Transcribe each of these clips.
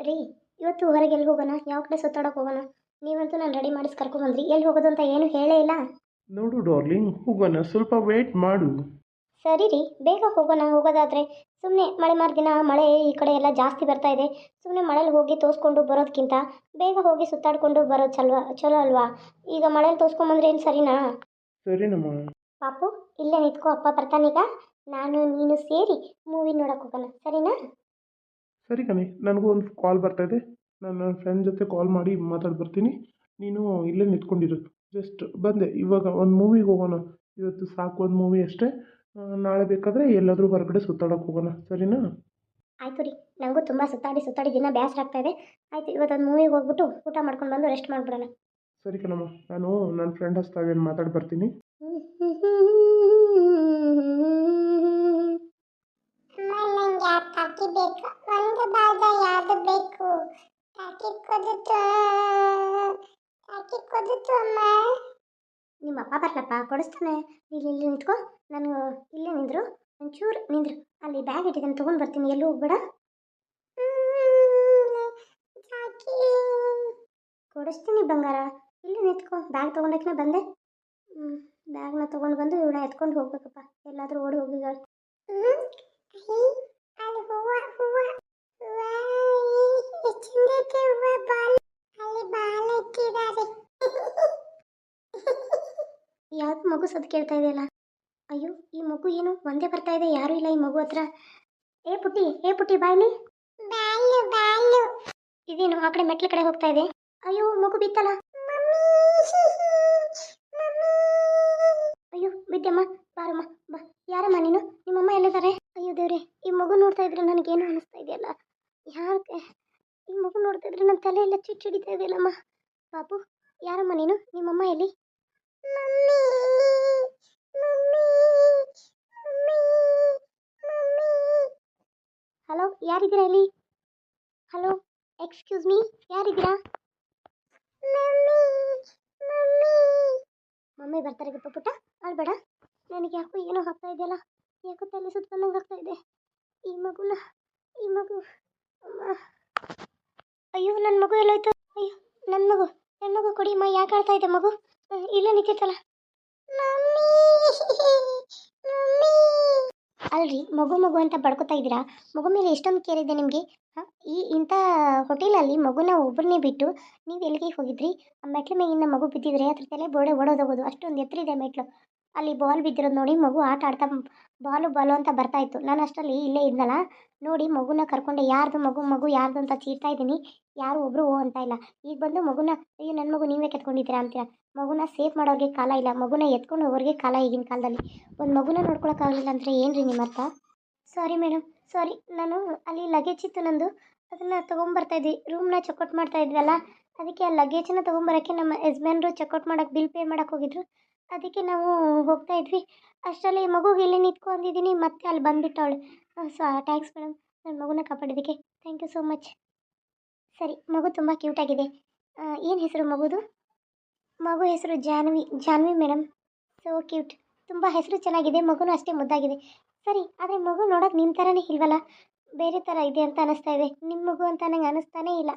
ರೀ, ಇವತ್ತು ಹೊರಗೆ ಎಲ್ಲಿ ಹೋಗೋಣ? ಯಾವ ಕಡೆ ಸುತ್ತಾಡೋಕೆ ಹೋಗೋಣ? ನೀವಂತೂ ನಾನು ರೆಡಿ ಮಾಡಿಸಿ ಕರ್ಕೊಂಬಂದ್ರಿ. ಎಲ್ಲಿ ಹೋಗೋದು ಅಂತ ಏನು ಹೇಳೇ ಇಲ್ಲ. ನೋಡು ಡಾರ್ಲಿಂಗ್, ಹೋಗೋಣ, ಸ್ವಲ್ಪ ವೇಟ್ ಮಾಡು. ಸರಿ ರೀ, ಬೇಗ ಹೋಗೋಣ. ಹೋಗೋದಾದರೆ ಸುಮ್ಮನೆ ಮಳೆ ಮಾರ್ದಿನ ಮಳೆ ಈ ಕಡೆ ಎಲ್ಲ ಜಾಸ್ತಿ ಬರ್ತಾ ಇದೆ. ಸುಮ್ಮನೆ ಮಳೇಲಿ ಹೋಗಿ ತೋರಿಸ್ಕೊಂಡು ಬರೋದಕ್ಕಿಂತ ಬೇಗ ಹೋಗಿ ಸುತ್ತಾಡ್ಕೊಂಡು ಬರೋದು ಚಲೋ ಅಲ್ವಾ? ಈಗ ಮಳೇಲಿ ತೋರಿಸ್ಕೊಂಬಂದ್ರೆ ಏನು ಸರಿನಾ? ಸರಿನಮ್ಮ. ಪಾಪು, ಇಲ್ಲೇ ನಿಂತ್ಕೋ, ಅಪ್ಪ ಬರ್ತಾನೀಗ. ನಾನು ನೀನು ಸೇರಿ ಮೂವಿ ನೋಡೋಕೆ ಹೋಗೋಣ, ಸರಿನಾ? ಸರಿ ಕಣೆ, ನನಗೂ ಒಂದು ಕಾಲ್ ಬರ್ತಾ ಇದೆ. ನಾನು ನನ್ನ ಫ್ರೆಂಡ್ ಜೊತೆ ಕಾಲ್ ಮಾಡಿ ಮಾತಾಡಿ ಬರ್ತೀನಿ. ನೀನು ಇಲ್ಲೇ ನಿಂತ್ಕೊಂಡಿರು. ಜಸ್ಟ್ ಬಂದೆ ಇವಾಗ. ಒಂದು ಮೂವಿಗೆ ಹೋಗೋಣ. ಇವತ್ತು ಸಾಕು, ಒಂದು ಮೂವಿ ಅಷ್ಟೇ. ನಾಳೆ ಬೇಕಾದರೆ ಎಲ್ಲಾದರೂ ಹೊರಗಡೆ ಸುತ್ತಾಡೋಕೆ ಹೋಗೋಣ, ಸರಿನಾ? ಆಯಿತು ರೀ, ನನಗೂ ತುಂಬ ಸುತ್ತಾಡಿ ದಿನ ಬೇಸರ ಆಗ್ತಾ ಇದೆ. ಆಯಿತು, ಇವತ್ತೊಂದು ಮೂವಿಗೆ ಹೋಗ್ಬಿಟ್ಟು ಊಟ ಮಾಡ್ಕೊಂಡು ಬಂದು ರೆಸ್ಟ್ ಮಾಡಿಬಿಡೋಣ. ಸರಿ ಕಣಮ್ಮ, ನಾನು ನನ್ನ ಫ್ರೆಂಡ್ ಹಸ್ತಾಗೇನು ಮಾತಾಡಿ ಬರ್ತೀನಿ. ನಿಮ್ಮ ಅಪ್ಪ ಬರ್ಲಪ್ಪ, ಕೊಡಿಸ್ತಾನೆ. ಇಲ್ಲಿ ನಿಂತ್ಕೋ. ನಾನು ಇಲ್ಲೇ ನಿಂದ್ರು, ಒಂಚೂರು ನಿಂದ್ರು. ಅಲ್ಲಿ ಬ್ಯಾಗ್ ಇಟ್ಟಿದ್ದಾನೆ, ತೊಗೊಂಡು ಬರ್ತೀನಿ. ಎಲ್ಲೂ ಹೋಗ್ಬೇಡ. ಕೊಡಿಸ್ತೀನಿ ಬಂಗಾರ, ಇಲ್ಲಿ ನಿಂತ್ಕೋ. ಬ್ಯಾಗ್ ತೊಗೊಂಡಕ್ಕೆ ಬಂದೆ. ಬ್ಯಾಗ್ನ ತೊಗೊಂಡು ಬಂದು ಇವನ್ನ ಎತ್ಕೊಂಡು ಹೋಗ್ಬೇಕಪ್ಪ. ಎಲ್ಲಾದರೂ ಓಡಿ ಹೋಗಿದ್ದಾಳೆ. ಯಾವ್ದು ಮಗು ಸದ್ದು ಕೇಳ್ತಾ ಇದೆಯಲ್ಲ? ಅಯ್ಯೋ, ಈ ಮಗು ಏನು ಒಂದೇ ಬರ್ತಾ ಇದೆ, ಯಾರೂ ಇಲ್ಲ ಈ ಮಗು ಹತ್ರ. ಏ ಪುಟ್ಟಿ ಬಾಯ್ಲಿ. ಇದೇನು ಆ ಕಡೆ ಮೆಟ್ಲ ಕಡೆ ಹೋಗ್ತಾ ಇದೆ? ಅಯ್ಯೋ, ಮಗು ಬಿತ್ತಲ್ಲ. ಅಯ್ಯೋ, ಬಿದ್ದಮ್ಮ. ಬಾರಮ್ಮ, ಬಾ. ಯಾರಮ್ಮ ನೀನು? ನಿಮ್ಮಮ್ಮ ಎಲ್ಲಿದ್ದಾರೆ? ಅಯ್ಯೋ ದೇವ್ರೆ, ಈ ಮಗು ನೋಡ್ತಾ ಇದ್ರೆ ನನಗೇನು ಅನಿಸ್ತಾ ಇದೆಯಲ್ಲ. ಯಾಕೆ ಈ ಮಗು ನೋಡ್ತಾ ಇದ್ರೆ ನನ್ನ ತಲೆ ಎಲ್ಲ ಹಿಡಿತಾ ಇದೆಯಲ್ಲಮ್ಮ. ಪಾಪು, ಯಾರಮ್ಮ ನೀನು? ನಿಮ್ಮಮ್ಮ ಎಲ್ಲಿ? ಹಲೋ, ಯಾರಿದ್ದೀರಾ ಇಲ್ಲಿ? ಹಲೋ, ಎಕ್ಸ್ಕ್ಯೂಸ್ ಮೀ, ಯಾರಿದ್ದೀರಾ? ಮಮ್ಮಿ ಬರ್ತಾರೆ ಗಪ್ಪ ಪುಟ್ಟ, ಅಳ್ಬೇಡ. ನನಗೆ ಯಾಕೋ ಏನೋ ಆಗ್ತಾ ಇದೆಯಲ್ಲ. ಯಾಕೋ ತಲೆ ಸುತ್ತ ಬಂದಂಗೆ ಆಗ್ತಾ ಇದೆ. ಈ ಮಗು ಅಮ್ಮ. ಅಯ್ಯೋ, ನನ್ನ ಮಗು ಎಲ್ಲೋಯ್ತು? ಅಯ್ಯೋ, ನನ್ನ ಮಗು ಕೊಡಿಮ್ಮ. ಯಾಕೆ ಆಳ್ತಾ ಇದೆ ಮಗು? ಇಲ್ಲೇ ನಿಂತಿತ್ತಲ್ಲ. ಅಲ್ರಿ, ಮಗು ಅಂತ ಬಡ್ಕೋತಾ ಇದ್ದೀರಾ? ಮಗು ಮೇಲೆ ಎಷ್ಟೊಂದು ಕೇರ್ ಇದೆ ನಿಮಗೆ. ಇಂಥ ಹೋಟೆಲಲ್ಲಿ ಮಗುನ ಒಬ್ಬರನ್ನೇ ಬಿಟ್ಟು ನೀವು ಎಲ್ಲಿಗೆ ಹೋಗಿದ್ರಿ? ಆ ಮೆಟ್ಲ ಮೇಗಿಂದ ಮಗು ಬಿದ್ದಿದ್ರೆ ಅದ್ರ ತಲೆ ಬೋಡೆ ಓಡೋದೋಗೋದು. ಅಷ್ಟೊಂದು ಎತ್ತರ ಇದೆ ಮೆಟ್ಲು. ಅಲ್ಲಿ ಬಾಲ್ ಬಿದ್ದಿರೋದು ನೋಡಿ, ಮಗು ಆಟ ಆಡ್ತಾ ಬಾಲು ಅಂತ ಬರ್ತಾ ಇತ್ತು. ನಾನು ಅಷ್ಟರಲ್ಲಿ ಇಲ್ಲೇ ಇದ್ನಲ್ಲ, ನೋಡಿ ಮಗುನ ಕರ್ಕೊಂಡೆ. ಯಾರ್ದು ಮಗು ಯಾರ್ದು ಅಂತ ಚೀರ್ತಾ ಇದ್ದೀನಿ. ಯಾರು ಒಬ್ಬರು ಓ ಅಂತ ಇಲ್ಲ. ಈಗ ಬಂದು ಮಗುನ, ಅಯ್ಯೋ ನನ್ನ ಮಗು ನೀವೇ ಕೆತ್ಕೊಂಡಿದ್ದೀರಾ ಅಂತೀರಾ? ಮಗುನ ಸೇಫ್ ಮಾಡೋರಿಗೆ ಕಾಲ ಇಲ್ಲ, ಮಗುನ ಎತ್ಕೊಂಡು ಹೋಗೋರಿಗೆ ಕಾಲ ಈಗಿನ ಕಾಲದಲ್ಲಿ. ಒಂದು ಮಗುನ ನೋಡ್ಕೊಳಕ್ಕಾಗಲಿಲ್ಲ ಅಂದರೆ ಏನು ರೀ ನಿಮ್ಮ ಅರ್ಥ? ಸಾರಿ ಮೇಡಮ್, ಸಾರಿ. ನಾನು ಅಲ್ಲಿ ಲಗೇಜ್ ಇತ್ತು ನಂದು, ಅದನ್ನು ತೊಗೊಂಬರ್ತಾಯಿದ್ವಿ. ರೂಮ್ನ ಚೆಕ್ಔಟ್ ಮಾಡ್ತಾ ಇದ್ವಲ್ಲ, ಅದಕ್ಕೆ ಆ ಲಗೇಜನ್ನು ತೊಗೊಂಬರೋಕ್ಕೆ ನಮ್ಮ ಯಜಮಾನ್ರು ಚೆಕ್ಔಟ್ ಮಾಡೋಕ್ಕೆ ಬಿಲ್ ಪೇ ಮಾಡೋಕ್ಕೆ ಹೋಗಿದ್ರು. ಅದಕ್ಕೆ ನಾವು ಹೋಗ್ತಾ ಇದ್ವಿ. ಅಷ್ಟರಲ್ಲಿ ಮಗುಗೆ ಇಲ್ಲೇ ನಿಂತ್ಕೊ ಅಂದಿದ್ದೀನಿ, ಮತ್ತೆ ಅಲ್ಲಿ ಬಂದುಬಿಟ್ಟವಳು. ಥ್ಯಾಂಕ್ಸ್ ಮೇಡಮ್, ನನ್ನ ಮಗುನ ಕಾಪಾಡಿದ್ದಕ್ಕೆ. Thank you so much. ಸರಿ, ಮಗು ತುಂಬ ಕ್ಯೂಟಾಗಿದೆ. ಏನು ಹೆಸರು ಮಗುದು? ಮಗು ಹೆಸರು ಜಾನ್ವಿ ಮೇಡಮ್. So cute. ತುಂಬ ಹೆಸರು ಚೆನ್ನಾಗಿದೆ, ಮಗುನೂ ಅಷ್ಟೇ ಮುದ್ದಾಗಿದೆ. ಸರಿ, ಆದರೆ ಮಗು ನೋಡೋಕೆ ನಿಮ್ಮ ಥರನೇ ಇಲ್ವಲ್ಲ, ಬೇರೆ ಥರ ಇದೆ ಅಂತ ಅನ್ನಿಸ್ತಾ ಇದೆ. ನಿಮ್ಮ ಮಗು ಅಂತ ನನಗೆ ಅನ್ನಿಸ್ತಾನೇ ಇಲ್ಲ.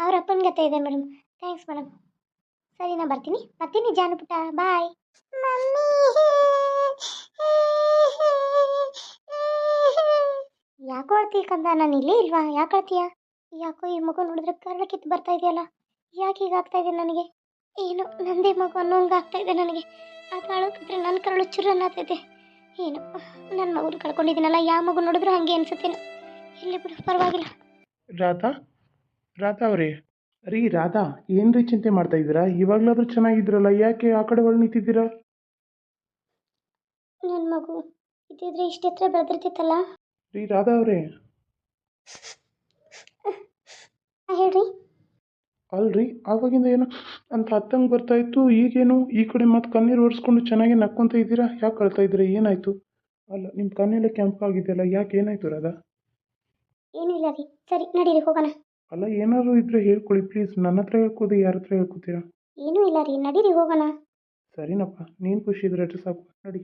ಅವ್ರ ಅಪ್ಪನ ಗತೆ ಇದೆ ಮೇಡಮ್. Thanks madam. ಸರಿ, ನಾನು ಬರ್ತೀನಿ ಜಾನು ಪುಟ್ಟ, ಬಾಯ್. ಯಾಕೋ ಅಳ್ತೀಯ ಕಂದ? ನಾನು ಇಲ್ಲೇ ಇಲ್ವಾ? ಯಾಕೆ ಅಳ್ತೀಯ? ಯಾಕೋ ಈ ಮಗು ನೋಡಿದ್ರೆ ಕರಳು ಕಿತ್ತು ಬರ್ತಾ ಇದೆಯಲ್ಲ. ಯಾಕೆ ಹೀಗಾಗ್ತಾ ಇದೆ ನನಗೆ? ಏನು ನಂದೇ ಮಗು ಅನ್ನೋಂಗೆ ಆಗ್ತಾ ಇದೆ ನನಗೆ. ಅದು ಅಳೋಕಿದ್ರೆ ನನ್ನ ಕರಳು ಚುರು ಅನ್ನತೈತೆ. ಏನು ನನ್ನ ಮಗುನ ಕಳ್ಕೊಂಡಿದ್ದೀನಲ್ಲ, ಯಾವ ಮಗು ನೋಡಿದ್ರು ಹಾಗೆ ಅನ್ಸುತ್ತೇನೆ. ಇಲ್ಲಿ ಬಿಡು, ಪರವಾಗಿಲ್ಲ. ರಾಧಾ ಅವರೇ, ರಾಧಾ, ಏನ್ರಿ ಚಿಂತೆ ಮಾಡ್ತಾ ಇದ್ದೀರಾ? ಇವಾಗಲಾದ್ರೂ ಚೆನ್ನಾಗಿದ್ರಲ್ಲ, ಯಾಕೆ ಆ ಕಡೆ ಒಳಗೆ ನಿಂತಿದ್ದೀರಾ? ನನ್ನ ಮಗು ಇದ್ದಿದ್ರೆ ಇಷ್ಟೆತ್ರ ಬೆಳೆದಿರ್ತಿತ್ತಲ್ಲ. ರಾಧಾ ಅವರೇ, ಹೇಳ್ರಿ. ಅಲ್ರಿ, ಆವಾಗಿಂದ ಏನೋ ಅಂತ ಹತ್ತಂಗೆ ಬರ್ತಾ ಇತ್ತು, ಈಗೇನು ಈ ಕಡೆ ಮತ್ತೆ ಕಣ್ಣೀರು ಒರೆಸ್ಕೊಂಡು ಚೆನ್ನಾಗಿ ನಕ್ಕೊಂತ ಇದ್ದೀರಾ? ಯಾಕೆ ಅಳ್ತಾ ಇದ್ದೀರಾ? ಏನಾಯಿತು? ಅಲ್ಲ, ನಿಮ್ಮ ಕಣ್ಣೆಲ್ಲ ಕೆಂಪಾಗಿದೆಯಲ್ಲ, ಯಾಕೆ, ಏನಾಯಿತು ರಾಧಾ? ಏನೂ ಇಲ್ಲ ರೀ. ಸರಿ, ನಡೀರಿ ಹೋಗೋಣ. ಅಲ್ಲ, ಏನಾದ್ರು ಇದ್ರೆ ಹೇಳ್ಕೊಳ್ಳಿ ಪ್ಲೀಸ್. ನನ್ನ ಹತ್ರ ಹೇಳ್ಕೋದು ಯಾರ ಹತ್ರ ಹೇಳ್ಕೊತೀರಾ? ಏನೂ ಇಲ್ಲ ರೀ, ನಡೀರಿ ಹೋಗೋಣ. ಸರಿನಪ್ಪ, ನೀನು ಖುಷಿ ಇದ್ರೆ ಸಾಕು, ನಡಿ.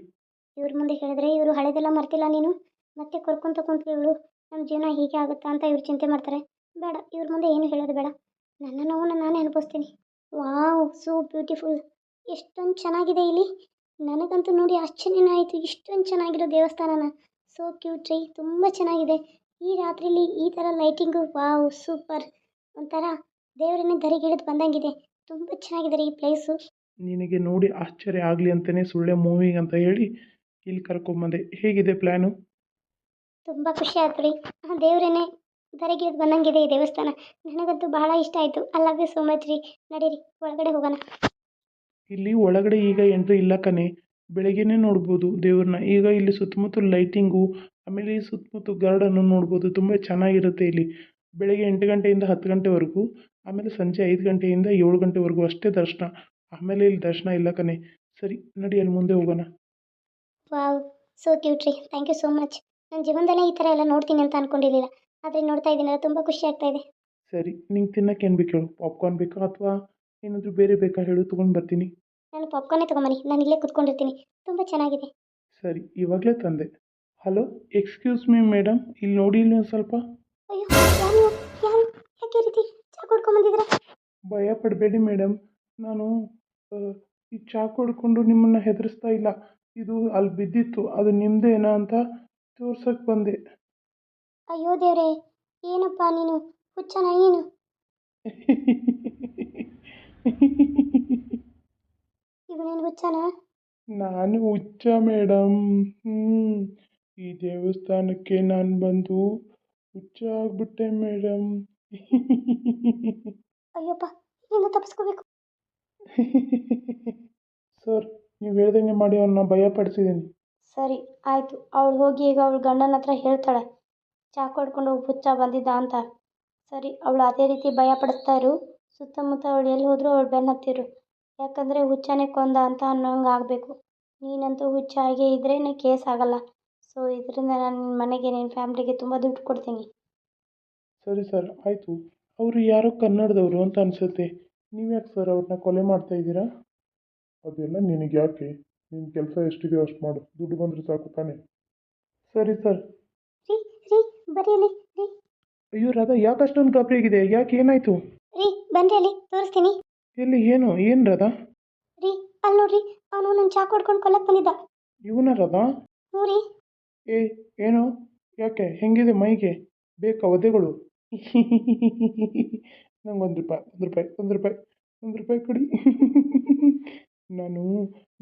ಇವ್ರ ಮುಂದೆ ಹೇಳಿದ್ರೆ ಇವರು ಹಳೆದೆಲ್ಲ ಮರ್ತಿಲ್ಲ. ನೀನು ಮತ್ತೆ ಕೊರ್ಕೊಂತ ಕುಂತ್ರು ಇವಳು ನಮ್ಮ ಜೀವನ ಹೀಗೆ ಆಗುತ್ತಾ ಅಂತ ಇವ್ರು ಚಿಂತೆ ಮಾಡ್ತಾರೆ. ಬೇಡ, ಇವ್ರ ಮುಂದೆ ಏನು ಹೇಳೋದು ಬೇಡ. ನನ್ನ ನೋವನ್ನು ನಾನೇ ಅನುಭವಿಸ್ತೀನಿ. Wow, so beautiful. ಎಷ್ಟೊಂದು ಚೆನ್ನಾಗಿದೆ ಇಲ್ಲಿ. ನನಗಂತೂ ನೋಡಿ ಆಶ್ಚರ್ಯನೇ ಆಯಿತು, ಇಷ್ಟೊಂದು ಚೆನ್ನಾಗಿರೋ ದೇವಸ್ಥಾನನ. ಸೋ ಕ್ಯೂಟ್ ರೀ, ತುಂಬ ಚೆನ್ನಾಗಿದೆ. ಈ ರಾತ್ರಿಲಿ ಈ ಥರ ಲೈಟಿಂಗು, ವಾವ್ ಸೂಪರ್. ಒಂಥರ ದೇವರನ್ನೇ ಧರೆಗಿಳಿದು ಬಂದಂಗಿದೆ. ತುಂಬ ಚೆನ್ನಾಗಿದೆ ರೀ ಈ ಪ್ಲೇಸು. ನಿನಗೆ ನೋಡಿ ಆಶ್ಚರ್ಯ ಆಗಲಿ ಅಂತಲೇ ಸುಳ್ಳೆ ಮೂವಿಗೆ ಅಂತ ಹೇಳಿ ಇಲ್ಲಿ ಕರ್ಕೊಂಬಂದೆ. ಹೇಗಿದೆ ಪ್ಲ್ಯಾನು? ತುಂಬ ಖುಷಿ ಆಯ್ತು ರೀ. ಆ ದೇವರನ್ನೇ ಧರೆಗಿಳಿದು ಬಂದಂಗಿದೆ ಈ ದೇವಸ್ಥಾನ. ನನಗಂತೂ ಬಹಳ ಇಷ್ಟ ಆಯಿತು. I love you so much ರೀ. ನಡೀರಿ ಒಳಗಡೆ ಹೋಗೋಣ. ಇಲ್ಲಿ ಒಳಗಡೆ ಈಗ ಎಂಟ್ರಿ ಇಲ್ಲ ಕಣೆ, ಬೆಳಗ್ಗೆನೇ ನೋಡ್ಬೋದು ದೇವ್ರನ್ನ. ಈಗ ಇಲ್ಲಿ ಸುತ್ತಮುತ್ತ ಲೈಟಿಂಗು, ಆಮೇಲೆ ಈ ಸುತ್ತಮುತ್ತ ಗಾರ್ಡನ್ನು ನೋಡ್ಬೋದು. ತುಂಬ ಚೆನ್ನಾಗಿರುತ್ತೆ ಇಲ್ಲಿ. ಬೆಳಗ್ಗೆ 8 ಗಂಟೆಯಿಂದ 10 ಗಂಟೆವರೆಗೂ, ಆಮೇಲೆ ಸಂಜೆ 5 ಗಂಟೆಯಿಂದ 7 ಗಂಟೆವರೆಗೂ ಅಷ್ಟೇ ದರ್ಶನ. ಆಮೇಲೆ ಇಲ್ಲಿ ದರ್ಶನ ಇಲ್ಲ ಕಣೆ. ಸರಿ ನಡಿ, ಅಲ್ಲಿ ಮುಂದೆ ಹೋಗೋಣ. ವಾವ್, ಸೋ ಕ್ಯೂಟ್ ರೀ. Thank you so much. ನನ್ನ ಜೀವನದಲ್ಲೇ ಈ ಥರ ಎಲ್ಲ ನೋಡ್ತೀನಿ ಅಂತ ಅಂದ್ಕೊಂಡಿರಲಿಲ್ಲ, ಆದರೆ ನೋಡ್ತಾ ಇದ್ದೀನಲ್ಲ, ತುಂಬ ಖುಷಿ ಆಗ್ತಾ ಇದೆ. ಸರಿ, ನಿಂಗೆ ತಿನ್ನಕ್ಕೆ ಏನು ಬೇಕು ಹೇಳು? ಪಾಪ್ಕಾರ್ನ್ ಬೇಕಾ ಅಥವಾ ಏನಾದರೂ ಬೇರೆ ಬೇಕಾ ಹೇಳು, ತೊಗೊಂಡು ಬರ್ತೀನಿ. ನಾನು ಪಾಪ್ಕಾರ್ನೇ ತೊಗೊಂಬನ್ನಿ, ನಾನು ಇಲ್ಲೇ ಕೂತ್ಕೊಂಡಿರ್ತೀನಿ. ತುಂಬ ಚೆನ್ನಾಗಿದೆ. ಸರಿ, ಇವಾಗಲೇ ತಂದೆ. ಹಲೋ, ಎಕ್ಸ್ಕ್ಯೂಸ್ ಮೀ ಮೇಡಮ್, ಇಲ್ಲಿ ನೋಡಿ ಇಲ್ಲಿ ಒಂದು ಸ್ವಲ್ಪ. ಅಯ್ಯೋ, ಯಾರು ನೀವು? ಯಾರು? ಯಾಕೆ ಈ ರೀತಿ ಚಾ ಕುಡ್ಕೊಂಬಂದಿದ್ದೀರಾ? ಭಯ ಪಡಬೇಡಿ ಮೇಡಮ್, ನಾನು ಈ ಚಾ ಕುಡ್ಕೊಂಡು ನಿಮ್ಮನ್ನು ಹೆದರಿಸ್ತಾ ಇಲ್ಲ. ಇದು ಅಲ್ಲಿ ಬಿದ್ದಿತ್ತು, ಅದು ನಿಮ್ಮದೇನಾ ಅಂತ ತೋರ್ಸಕ್ಕೆ ಬಂದೆ. ಅಯ್ಯೋ ದೇವ್ರೇ, ಏನಪ್ಪ ನೀನು ಹುಚ್ಚನ ಏನು? ಇವನೇನು ಹುಚ್ಚನ? ನಾನು ಹುಚ್ಚ ಮೇಡಮ್. ಈ ದೇವಸ್ಥಾನಕ್ಕೆ ನಾನು ಬಂದು ಹುಚ್ಚ ಆಗ್ಬಿಟ್ಟೆ ಮೇಡಮ್. ಅಯ್ಯಪ್ಪ, ಇಲ್ಲಿಂದ ತಪ್ಪಿಸ್ಕೋಬೇಕು. ಸರ್, ನೀವು ಹೇಳ್ದಂಗೆ ಮಾಡಿ ಅವನ್ನ ಭಯಪಡಿಸಿದ್ದೀನಿ. ಸರಿ ಆಯಿತು, ಅವಳು ಹೋಗಿ ಈಗ ಅವಳು ಗಂಡನ ಹತ್ರ ಹೇಳ್ತಾಳೆ ಚಾ ಕೊಡ್ಕೊಂಡು ಹುಚ್ಚ ಬಂದಿದ್ದ ಅಂತ. ಸರಿ, ಅವಳು ಅದೇ ರೀತಿ ಭಯ ಪಡಿಸ್ತಾ ಇರು. ಸುತ್ತಮುತ್ತ ಅವಳು ಎಲ್ಲಿ ಹೋದರೂ ಅವಳು ಬೆನ್ನ ಹತ್ತಿರು. ಯಾಕಂದರೆ ಹುಚ್ಚನೇ ಕೊಂದ ಅಂತ ಅನ್ನೋಂಗೆ ಆಗಬೇಕು. ನೀನಂತೂ ಹುಚ್ಚ ಹಾಗೆ ಇದ್ರೇ ಕೇಸ್ ಆಗಲ್ಲ. ಸೊ ಇದರಿಂದ ನಾನು ನಿನ್ನ ಮನೆಗೆ, ನಿನ್ನ ಫ್ಯಾಮ್ಲಿಗೆ ತುಂಬ ದುಡ್ಡು ಕೊಡ್ತೀನಿ. ಸರಿ ಸರ್, ಆಯಿತು. ಅವರು ಯಾರೋ ಕನ್ನಡದವರು ಅಂತ ಅನಿಸುತ್ತೆ. ನೀವು ಯಾಕೆ ಸರ್ ಅವ್ರನ್ನ ಕೊಲೆ ಮಾಡ್ತಾ ಇದ್ದೀರಾ? ಅದೆಲ್ಲ ನಿನಗೆ ಯಾಕೆ? ನಿನ್ನ ಕೆಲಸ ಎಷ್ಟಿದೆಯೋ ಅಷ್ಟು ಮಾಡು, ದುಡ್ಡು ಬಂದರೆ ಸಾಕು ತಾನೆ. ಸರಿ ಸರ್. ರೀ ರೀ ಬರ್ರಿ ಅಲ್ಲಿ ರೀ. ಅಯ್ಯೋ ರಾಧಾ, ಯಾಕೆ ಅಷ್ಟೊಂದು ಗಾಬರಿ ಆಗಿದೆ? ಯಾಕೆ, ಏನಾಯಿತು? ರೀ ಬನ್ರಿ ಅಲ್ಲಿ ತೋರಿಸ್ತೀನಿ. ಎಲ್ಲಿ, ಏನು ರಾಧಾ? ರೀ ಅಲ್ಲಿ ನೋಡ್ರಿ, ಅವನು ನನ್ನ ಚಾ ಕೊಡ್ಕೊಂಡು ಕೊಲ್ಲಕ್ಕೆ ಬಂದಿದ್ದ. ಇವನ ರಾಧಾ? ಹ್ಞೂ ರೀ. ಏ, ಏನು? ಯಾಕೆ, ಹೆಂಗಿದೆ ಮೈಗೆ? ಬೇಕಾ ಒದೆಗಳು? ನಂಗೆ ಒಂದು ರೂಪಾಯಿ ಕೊಡಿ. ನಾನು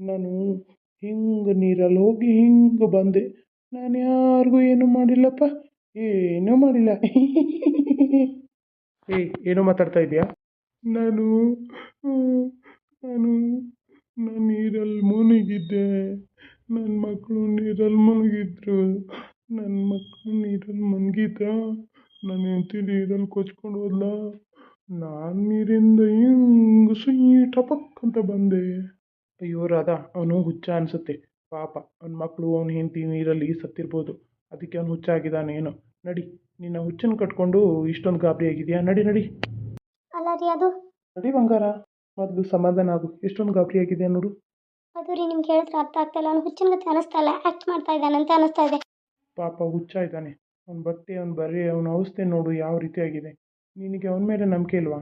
ನಾನು ಹಿಂಗೆ ನೀರಲ್ಲಿ ಹೋಗಿ ಹಿಂಗೆ ಬಂದೆ. ನಾನು ಯಾರಿಗೂ ಏನೂ ಮಾಡಿಲ್ಲಪ್ಪ, ಏನೂ ಮಾಡಿಲ್ಲ. ಏಯ್, ಏನೋ ಮಾತಾಡ್ತಾ ಇದೆಯಾ? ನಾನು ನಾನು ನಾನು ನೀರಲ್ಲಿ ಮುಳುಗಿದ್ದೆ. ನನ್ನ ಮಕ್ಕಳು ನೀರಲ್ಲಿ ಮುಳುಗಿದ್ರು. ನನ್ನ ಮಕ್ಕಳು ನೀರಲ್ಲಿ ಮುಳುಗಿದ್ದ. ನನ್ನ ಹೆಂಡತಿ ನೀರಲ್ಲಿ ಕೊಚ್ಕೊಂಡು ಹೋದ್ಲ. ನಾನು ನೀರಿಂದ ಹಿಂಗೆ ಸುಯ್ ಟಪಕ್ ಅಂತ ಬಂದೆ. ಅಯ್ಯೋ ರಾಧಾ, ಅವನು ಹುಚ್ಚ ಅನಿಸುತ್ತೆ. ಪಾಪ, ಅವನ ಮಕ್ಕಳು ಅವನ ಹೆಂಡತಿ ನೀರಲ್ಲಿ ಸತ್ತಿರ್ಬೋದು. ಅದಕ್ಕೆ ಅವನು ಹುಚ್ಚ ಆಗಿದ್ದಾನೆ ಏನೋ. ನಡಿ, ನಿನ್ನ ಹುಚ್ಚನ್ನು ಕಟ್ಕೊಂಡು ಇಷ್ಟೊಂದು ಗಾಬರಿ ಆಗಿದೆಯಾ? ನಡಿ ನಡಿ ಅಲ್ಲ ರೀ, ಅದು ನಡಿ ಬಂಗಾರ, ಮೊದಲು ಸಮಾಧಾನ ಆಗು. ಎಷ್ಟೊಂದು ಗಾಬರಿ ಆಗಿದೆ ನೋಡು. ಅದು ರೀ, ನಿಮ್ಗೆ ಹೇಳಿದ್ರೆ ಅರ್ಥ ಆಗ್ತಾ ಇಲ್ಲ. ಅವ್ನು ಹುಚ್ಚನ ಗತಿ ಅನಿಸ್ತಾ ಇಲ್ಲ, ಆ್ಯಕ್ಟ್ ಮಾಡ್ತಾ ಇದ್ದಾನೆ ಅಂತ ಅನಿಸ್ತಾ ಇದೆ. ಪಾಪ ಹುಚ್ಚ ಇದ್ದಾನೆ. ಅವ್ನ ಬಟ್ಟೆ, ಅವ್ನ ಬರೆ, ಅವನ ಅವಸ್ಥೆ ನೋಡು ಯಾವ ರೀತಿ ಆಗಿದೆ. ನಿನಗೆ ಅವನ ಮೇಲೆ ನಂಬಿಕೆ ಇಲ್ವಾ?